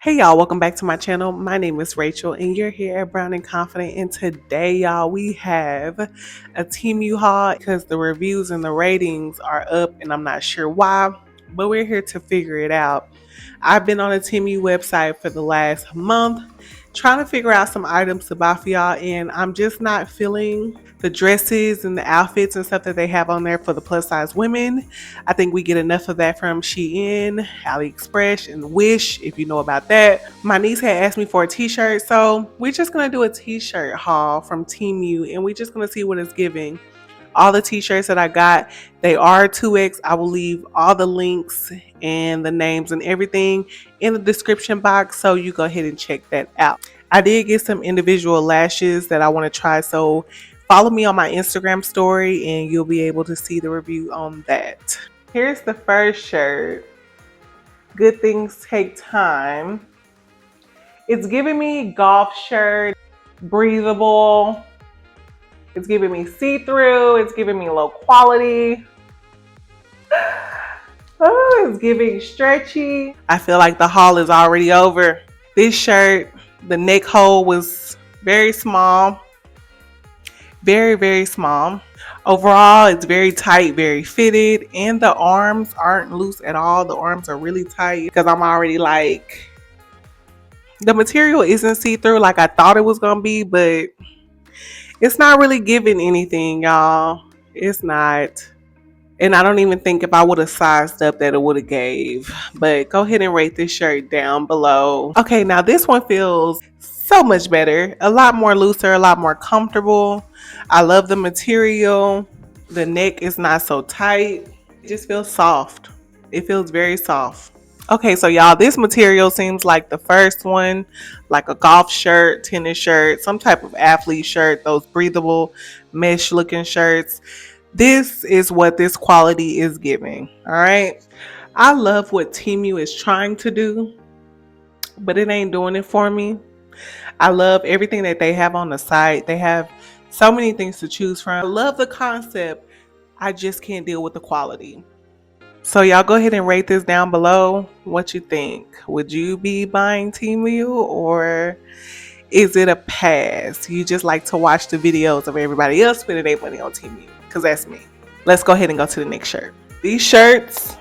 Hey y'all, welcome back to my channel. My name is Rachel and you're here at Brown and Confident, and today y'all we have a TEMU haul because the reviews and the ratings are up and I'm not sure why, but we're here to figure it out. I've been on a TEMU website for the last month trying to figure out some items to buy for y'all, and I'm just not feeling the dresses and the outfits and stuff that they have on there for the plus size women. I think we get enough of that from Shein, AliExpress, and Wish, if you know about that. My niece had asked me for a t-shirt, so we're just gonna do a t-shirt haul from TEMU and we're just gonna see what it's giving. All the t-shirts that I got, they are 2X. I will leave all the links and the names and everything in the description box, so you go ahead and check that out. I did get some individual lashes that I want to try, so follow me on my Instagram story and you'll be able to see the review on that. Here's the first shirt. Good things take time. It's giving me golf shirt, breathable. It's giving me see-through. It's giving me low quality. Oh, it's giving stretchy. I feel like the haul is already over. This shirt, the neck hole was very small. Very, very small. Overall, it's very tight, very fitted, and the arms aren't loose at all. The arms are really tight because I'm already like, the material isn't see-through like I thought it was gonna be, but it's not really giving anything, y'all. It's not. And I don't even think if I would have sized up that it would have gave. But go ahead and rate this shirt down below. Okay, now this one feels so much better. A lot more looser, a lot more comfortable. I love the material. The neck is not so tight. It just feels soft. It feels very soft. Okay, so y'all, this material seems like the first one, like a golf shirt, tennis shirt, some type of athlete shirt, those breathable mesh looking shirts. This is what this quality is giving, all right? I love what TEMU is trying to do, but it ain't doing it for me. I love everything that they have on the site. They have so many things to choose from. I love the concept. I just can't deal with the quality. So y'all go ahead and rate this down below. What you think? Would you be buying TEMU, or is it a pass? You just like to watch the videos of everybody else spending their money on TEMU? Because that's me. Let's go ahead and go to the next shirt. These shirts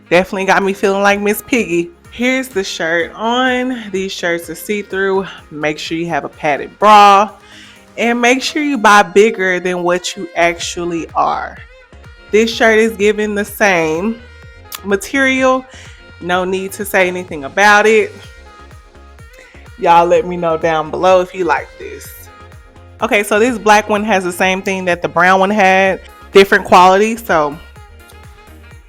definitely got me feeling like Miss Piggy. Here's the shirt on. These shirts are see-through. Make sure you have a padded bra. And make sure you buy bigger than what you actually are. This shirt is given the same material. No need to say anything about it. Y'all let me know down below if you like this. Okay, so this black one has the same thing that the brown one had. Different quality, so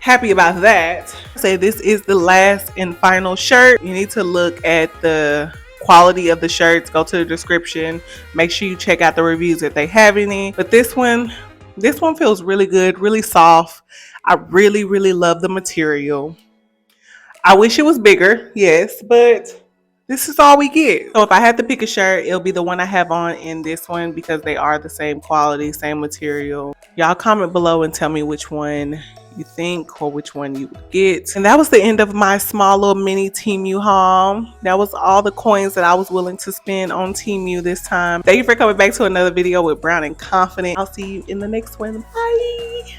happy about that. Say this is the last and final shirt. You need to look at the quality of the shirts. Go to the description. Make sure you check out the reviews if they have any. But this one feels really good, really soft. I really, really love the material. I wish it was bigger, yes, but this is all we get. So if I had to pick a shirt, it'll be the one I have on in this one because they are the same quality, same material. Y'all comment below and tell me which one you think or which one you would get. And that was the end of my small little mini TEMU haul. That was all the coins that I was willing to spend on TEMU this time. Thank you for coming back to another video with Brown and Confident. I'll see you in the next one. Bye.